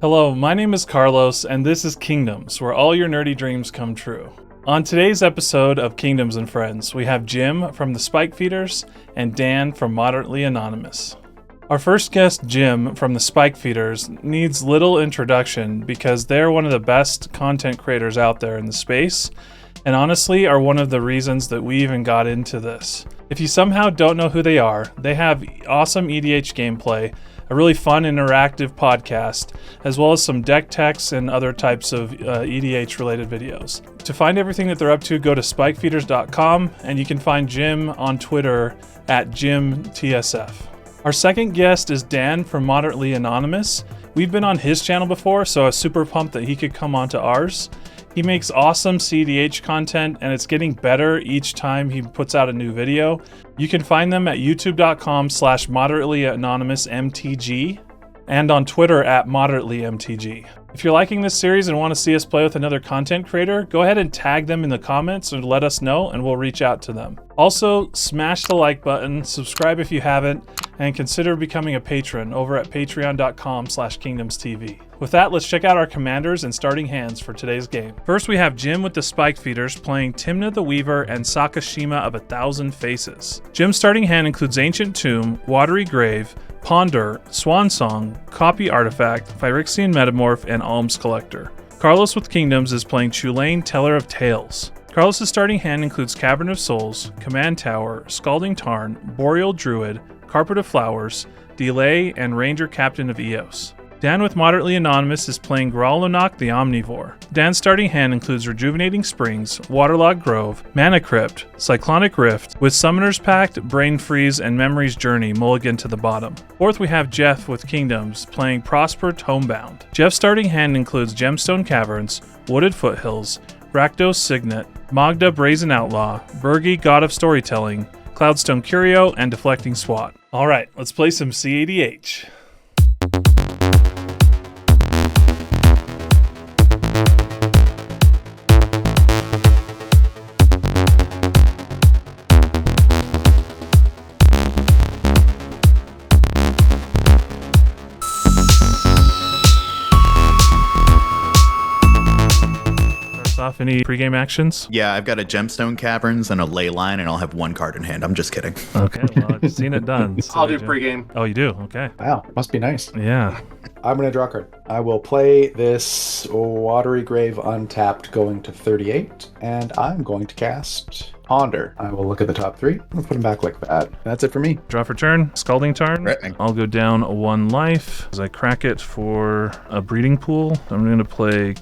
Hello, my name is Carlos, and this is Kingdoms, where all your nerdy dreams come true. On today's episode of Kingdoms and Friends, we have Jim from the Spike Feeders and Dan from Moderately Anonymous. Our first guest, Jim from the Spike Feeders, needs little introduction because they're one of the best content creators out there in the space, and honestly are one of the reasons that we even got into this. If you somehow don't know who they are, they have awesome EDH gameplay, a really fun interactive podcast, as well as some deck techs and other types of EDH related videos. To find everything that they're up to, go to spikefeeders.com, and you can find Jim on Twitter at JimTSF. Our second guest is Dan from Moderately Anonymous. We've been on his channel before, so I was super pumped that he could come onto ours. He makes awesome CEDH content, and it's getting better each time he puts out a new video. You can find them at youtube.com/moderatelyAnonymousMTG and on Twitter at moderatlymtg. If you're liking this series and want to see us play with another content creator, go ahead and tag them in the comments and let us know, and we'll reach out to them. Also, smash the like button, subscribe if you haven't, and consider becoming a patron over at patreon.com/KingdomsTV. With that, let's check out our commanders and starting hands for today's game. First, we have Jim with the Spike Feeders playing Tymna the Weaver and Sakashima of 1,000 Faces. Jim's starting hand includes Ancient Tomb, Watery Grave, Ponder, Swan Song, Copy Artifact, Phyrexian Metamorph, and Alms Collector. Carlos with Kingdoms is playing Chulane, Teller of Tales. Carlos' starting hand includes Cavern of Souls, Command Tower, Scalding Tarn, Boreal Druid, Carpet of Flowers, Delay, and Ranger Captain of Eos. Dan with Moderately Anonymous is playing Grolnok the Omnivore. Dan's starting hand includes Rejuvenating Springs, Waterlogged Grove, Mana Crypt, Cyclonic Rift, with Summoner's Pact, Brain Freeze, and Memory's Journey mulligan to the bottom. Fourth, we have Jeff with Kingdoms playing Prosper Tomebound. Jeff's starting hand includes Gemstone Caverns, Wooded Foothills, Rakdos Signet, Magda Brazen Outlaw, Bergi God of Storytelling, Cloudstone Curio, and Deflecting Swat. Alright, let's play some CEDH. Off any pregame actions? Yeah, I've got a Gemstone Caverns and a Ley Line, and I'll have one card in hand. I'm just kidding. Okay, well, I've seen it done. So I'll do pregame. Oh, you do? Okay. Wow, must be nice. Yeah. I'm going to draw a card. I will play this Watery Grave untapped going to 38, and I'm going to cast Ponder. I will look at the top three. I'm going to put them back like that. That's it for me. Draw for turn. Scalding Tarn. Right. I'll go down 1 life as I crack it for a breeding pool. I'm going to play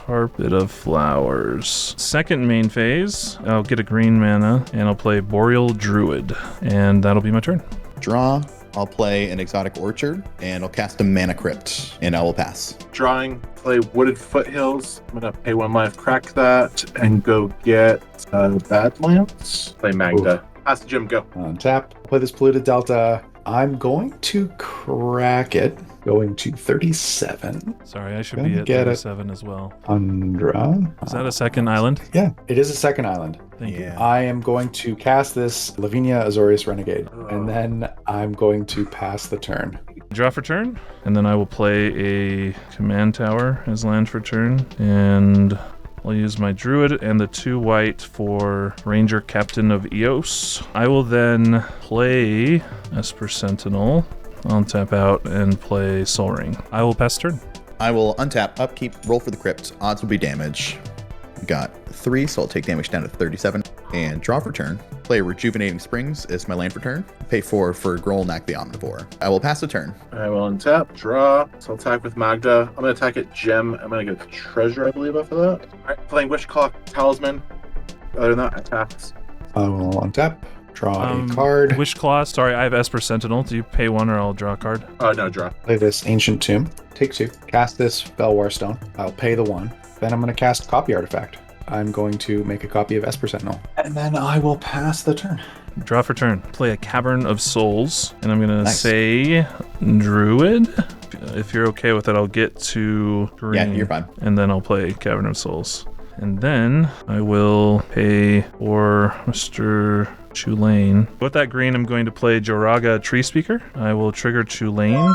Carpet of Flowers. Second main phase, I'll get a green mana, and I'll play Boreal Druid, and that'll be my turn. Draw. I'll play an Exotic Orchard, and I'll cast a Mana Crypt, and I will pass. Drawing, play Wooded Foothills. I'm going to pay 1 life, crack that, and go get Badlands. Play Magda. Oof. Pass to Jim, go. Untap. Play this Polluted Delta. I'm going to crack it. Going to 37. Sorry, I should be at 37 as well. Undra. Is that a second island? Yeah, it is a second island. Thank you. I am going to cast this Lavinia Azorius Renegade, and then I'm going to pass the turn. Draw for turn, and then I will play a Command Tower as land for turn, and I'll use my Druid and the 2 white for Ranger Captain of Eos. I will then play Esper Sentinel. I'll tap out and play Sol Ring. I will pass turn. I will untap, upkeep, roll for the crypt. Odds will be damage. Got 3, so I'll take damage down to 37. And draw for turn. Play Rejuvenating Springs as my land for turn. Pay 4 for Grolnok the Omnivore. I will pass the turn. I will untap, draw. So I'll attack with Magda. I'm going to attack at Gem. I'm going to get Treasure, I believe, after that. Alright, playing Witchclaw Talisman. Other than that, attacks. I will untap. Draw a card. Wishclaw, sorry, I have Esper Sentinel. Do you pay 1 or I'll draw a card? No, draw. Play this Ancient Tomb. Take 2. Cast this Belwar Stone. I'll pay the 1. Then I'm going to cast Copy Artifact. I'm going to make a copy of Esper Sentinel. And then I will pass the turn. Draw for turn. Play a Cavern of Souls. And I'm going to say Druid. If you're okay with it, I'll get to green. Yeah, you're fine. And then I'll play Cavern of Souls. And then I will pay for Mr. Chulane. With that green, I'm going to play Joraga Tree Speaker. I will trigger Chulane.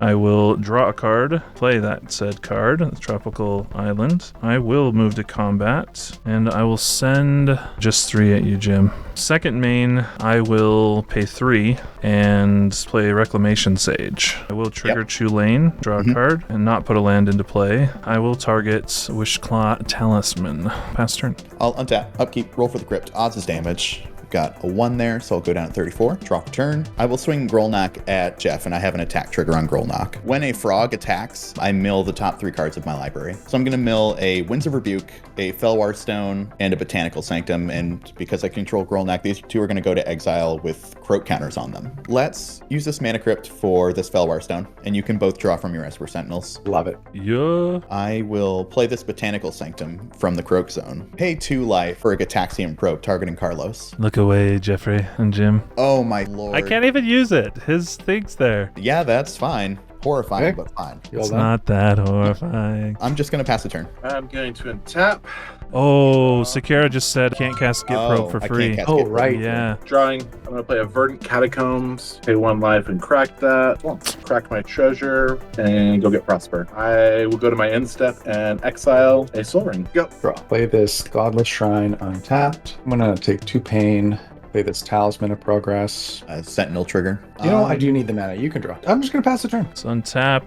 I will draw a card, play that said card, the Tropical Island. I will move to combat, and I will send just 3 at you, Jim. Second main, I will pay 3 and play Reclamation Sage. I will trigger Chulane, draw a card, and not put a land into play. I will target Wishclaw Talisman. Pass turn. I'll untap, upkeep, roll for the crypt. Odds is damage. Got a 1 there, so I'll go down at 34. Draw for turn. I will swing Grolnok at Jeff, and I have an attack trigger on Grolnok. When a frog attacks, I mill the top 3 cards of my library. So I'm going to mill a Winds of Rebuke, a Felwar Stone, and a Botanical Sanctum, and because I control Grolnok, these 2 are going to go to exile with Croak counters on them. Let's use this Mana Crypt for this Felwar Stone, and you can both draw from your Esper Sentinels. Love it. Yeah. I will play this Botanical Sanctum from the Croak Zone. Pay 2 life for a Gataxian Probe targeting Carlos. Look away, Jeffrey and Jim. Oh my lord. I can't even use it. His thing's there. Yeah, that's fine. Horrifying, Okay. but fine. It's not that horrifying. I'm just going to pass the turn. I'm going to untap. Oh, Sakara just said can't cast Get Probe for I free. can't cast Oh, Get Probe. right. Yeah. Drawing. I'm going to play a Verdant Catacombs, pay 1 life and crack that. Well, crack my treasure and go get Prosper. I will go to my end step and exile a Soul Ring. Go. Draw. Play this Godless Shrine untapped. I'm gonna take 2 pain. Play this Talisman of Progress. Sentinel trigger. You know, I do need the mana. You can draw. I'm just gonna pass the turn. Let's untap,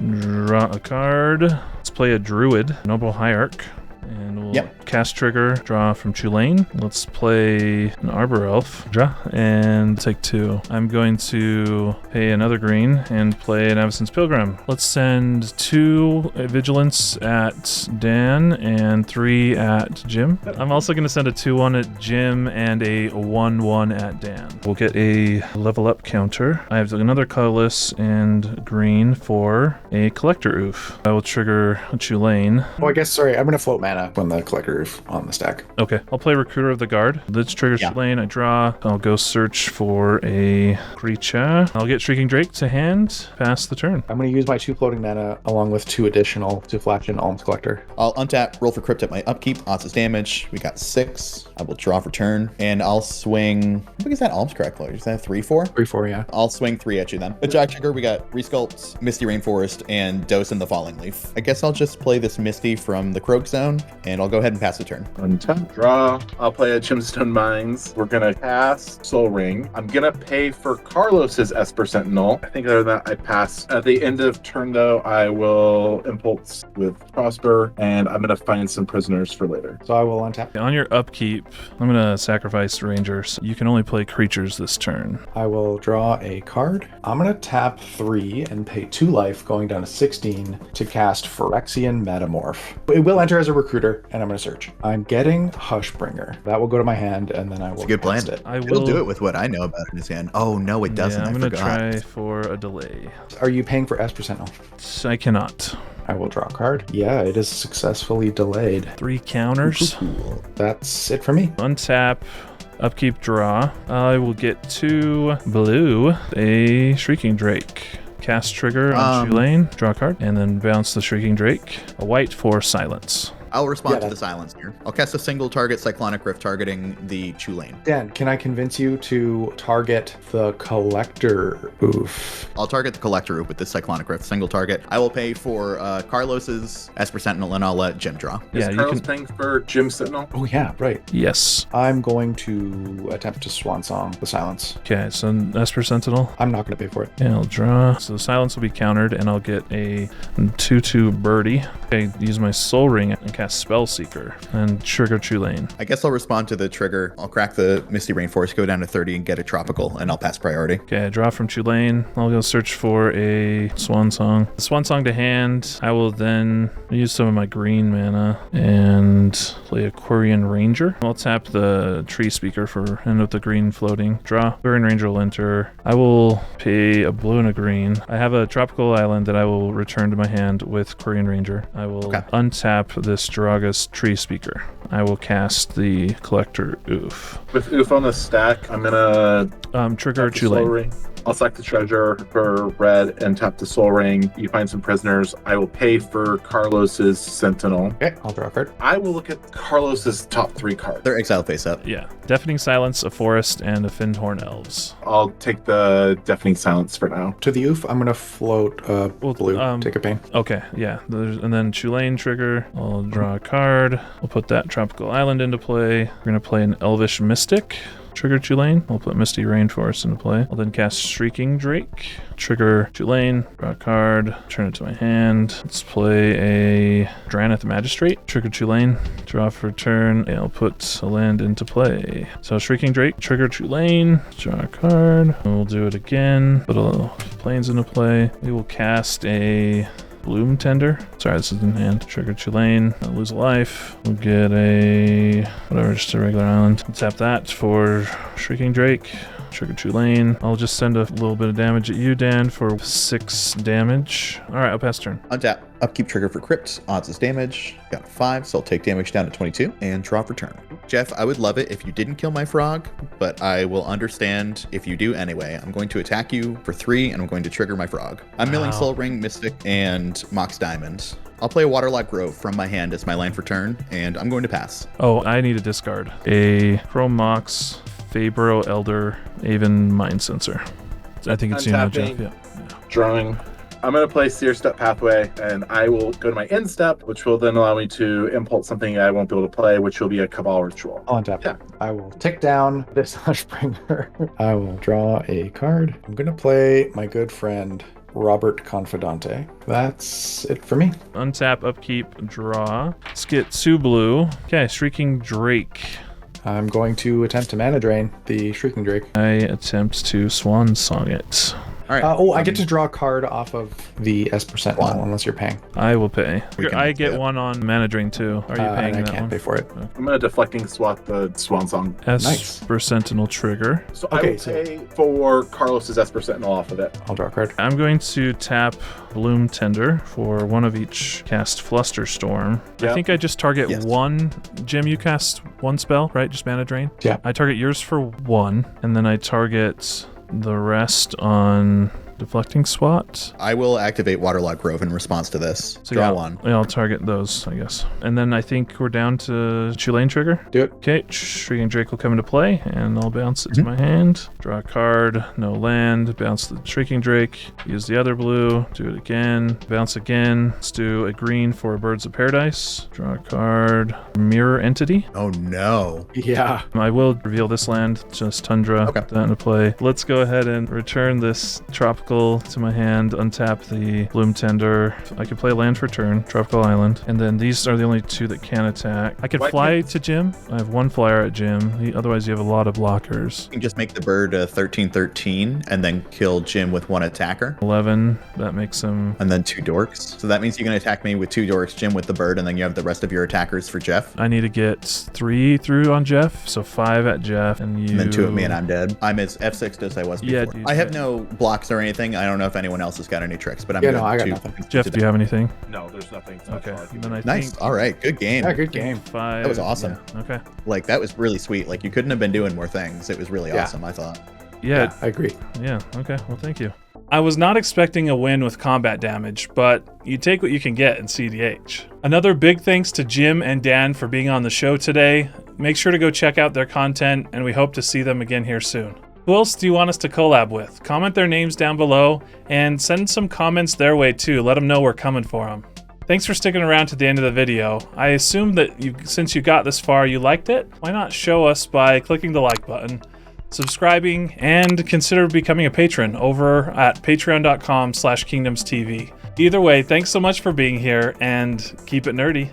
draw a card. Let's play a Druid, Noble Hierarch. And we'll cast trigger, draw from Chulane. Let's play an Arbor Elf, draw, and take 2. I'm going to pay another green and play an Avacyn's Pilgrim. Let's send 2 Vigilance at Dan and 3 at Jim. I'm also going to send a 2-1 at Jim and a 1-1 at Dan. We'll get a level up counter. I have another colorless and green for a Collector Oof. I will trigger Chulane. Oh, I guess, sorry, I'm gonna float mana when the Collector Roof on the stack. Okay, I'll play Recruiter of the Guard. This triggers Chulane. I draw. I'll go search for a creature. I'll get Shrieking Drake to hand. Pass the turn. I'm gonna use my 2 floating mana along with 2 additional to flash in Alms Collector. I'll untap, roll for crypt at my upkeep. Odds is damage. We got 6. I will draw for turn, and I'll swing. How big is that Alms Collector? Is that 3/4? 3/4, yeah. I'll swing 3 at you then. Attack trigger, we got Resculpt, Misty Rainforest, and Dose in the Falling Leaf. I guess I'll just play this Misty from the Croak Zone, and I'll go ahead and pass the turn. Untap. Draw. I'll play a Gemstone Mines. We're going to cast Soul Ring. I'm going to pay for Carlos's Esper Sentinel. I think other than that, I pass. At the end of turn, though, I will Impulse with Prosper, and I'm going to find some prisoners for later. So I will untap. On your upkeep, I'm going to sacrifice Rangers. You can only play creatures this turn. I will draw a card. I'm gonna tap 3 and pay 2 life, going down to 16 to cast Phyrexian Metamorph. It will enter as a recruiter, and I'm gonna search. I'm getting Hushbringer. That will go to my hand, and then I will It's a good plan. cast it. It'll do it with what I know about in his hand. Oh, no, it doesn't. Yeah, I'm I going to forgot. try for a delay. Are you paying for Esper Sentinel? I cannot. I will draw a card. Yeah, it is successfully delayed. 3 counters. That's it for me. Untap. Upkeep, draw. I will get 2 blue, a Shrieking Drake. Cast trigger on Chulane, draw a card, and then bounce the Shrieking Drake. A white for silence. I'll respond to the silence here. I'll cast a single target Cyclonic Rift targeting the Chulane. Dan, can I convince you to target the Collector Oof? I'll target the Collector Oof with this Cyclonic Rift, single target. I will pay for Carlos's Esper Sentinel, and I'll let Jim draw. Yeah, Is you Carlos can. paying for Jim Sentinel? Oh yeah, right. Yes. I'm going to attempt to Swan Song the silence. Okay, so Esper Sentinel. I'm not going to pay for it. Yeah, I'll draw. So silence will be countered, and I'll get a 2/2 birdie. Okay, use my Soul Ring and cast Spellseeker and trigger Chulane. I guess I'll respond to the trigger. I'll crack the Misty Rainforest, go down to 30, and get a tropical, and I'll pass priority. Okay, I draw from Chulane. I'll go search for a Swan Song. Swan Song to hand. I will then use some of my green mana and play a Quirion Ranger. I'll tap the Tree Speaker for end with the green floating. Draw. Quirion Ranger will enter. I will pay a blue and a green. I have a tropical island that I will return to my hand with Quirion Ranger. I will untap this Dragas Tree Speaker. I will cast the Collector Oof. With Oof on the stack, I'm gonna Trigger Soul Chulane. Ring. I'll select the treasure for red and tap the soul ring. You find some prisoners. I will pay for Carlos's sentinel. Okay, I'll draw a card. I will look at Carlos's top 3 cards. They're exiled face up. Yeah. Deafening Silence, a Forest, and a Findhorn Elves. I'll take the Deafening Silence for now. To the oof, I'm going to float blue. Take a pain. Okay, yeah. And then Chulane trigger. I'll draw a card. We'll put that Tropical Island into play. We're going to play an Elvish Mystic. Trigger Chulane. I'll put Misty Rainforest into play. I'll then cast Shrieking Drake. Trigger Chulane. Draw a card. Turn it to my hand. Let's play a Drannith Magistrate. Trigger Chulane. Draw for turn. And I'll put a land into play. So Shrieking Drake. Trigger Chulane. Draw a card. And we'll do it again. Put a planes into play. We will cast a Bloom Tender. Sorry, this is in hand. Trigger Chulane. I'll lose a life. We'll get a whatever, just a regular island. We'll tap that for Shrieking Drake. Trigger Chulane. I'll just send a little bit of damage at you, Dan, for 6 damage. All right, I'll pass turn. Untap. Upkeep trigger for crypt. Odds is damage. Got a 5, so I'll take damage down to 22 and draw for turn. Jeff, I would love it if you didn't kill my frog, but I will understand if you do anyway. I'm going to attack you for 3, and I'm going to trigger my frog. I'm milling Soul Ring, Mystic, and Mox Diamond. I'll play a Waterlogged Grove from my hand as my land for turn, and I'm going to pass. Oh, I need to discard a Chrome Mox, Fabro Elder, Aven Mind Sensor. I think it's you now, Jeff. Yeah. Drawing. I'm going to play Seer Step Pathway, and I will go to my end step, which will then allow me to impulse something I won't be able to play, which will be a Cabal Ritual. I'll untap. Yeah. I will tick down this Hushbringer. I will draw a card. I'm going to play my good friend Robert Confidante. That's it for me. Untap, upkeep, draw. Let's get 2 blue. Okay, Shrieking Drake. I'm going to attempt to mana drain the Shrieking Drake. I attempt to Swan Song it. All right. I get to draw a card off of the S% one, unless you're paying. I will pay. We can I get pay it. one on mana drain too. Are you paying and that I can't one? pay for it. I'm going to Deflecting Swat the Swan Song. S for Sentinel trigger. So I will pay for Carlos's Esper Sentinel off of it. I'll draw a card. I'm going to tap Bloom Tender for one of each. Cast Flusterstorm. Yep. I think I just target one. Jim, you cast one spell, right? Just mana drain? Yeah. I target yours for 1, and then I target the rest on Deflecting Swat. I will activate Waterlogged Grove in response to this. So Draw yeah, 1. Yeah, I'll target those, I guess. And then I think we're down to Chulane trigger. Do it. Okay, Shrieking Drake will come into play, and I'll bounce it to my hand. Draw a card, no land, bounce the Shrieking Drake, use the other blue, do it again, bounce again. Let's do a green for Birds of Paradise. Draw a card, Mirror Entity. Oh no. Yeah. I will reveal this land, just Tundra. Okay. Put that into play. Let's go ahead and return this Tropical to my hand, untap the Bloom Tender. I can play land for turn, Tropical Island, and then these are the only 2 that can attack. I could fly to Jim. I have 1 flyer at Jim. Otherwise, you have a lot of blockers. You can just make the bird a 13/13 and then kill Jim with 1 attacker. 11. That makes him. And then 2 dorks. So that means you can attack me with 2 dorks, Jim with the bird, and then you have the rest of your attackers for Jeff. I need to get 3 through on Jeff, so 5 at Jeff, and you. And then 2 at me, and I'm dead. I'm as F6 as I was before. Yeah, dude, I have no blocks or anything. I don't know if anyone else has got any tricks, but I'm Yeah, good no, I got to- nothing. Jeff, do you have anything? No, there's nothing. Okay. And then I Nice. think All right. Good game. Yeah, good game. 5. That was awesome. Yeah, okay. Like, that was really sweet. Like, you couldn't have been doing more things. It was really Yeah. awesome, I thought. Yeah. I agree. Yeah. Okay. Well, thank you. I was not expecting a win with combat damage, but you take what you can get in CEDH. Another big thanks to Jim and Dan for being on the show today. Make sure to go check out their content, and we hope to see them again here soon. Who else do you want us to collab with? Comment their names down below, and send some comments their way too. Let them know we're coming for them. Thanks for sticking around to the end of the video. I assume that since you got this far, you liked it. Why not show us by clicking the like button, subscribing, and consider becoming a patron over at patreon.com/KingdomsTV. Either way, thanks so much for being here, and keep it nerdy.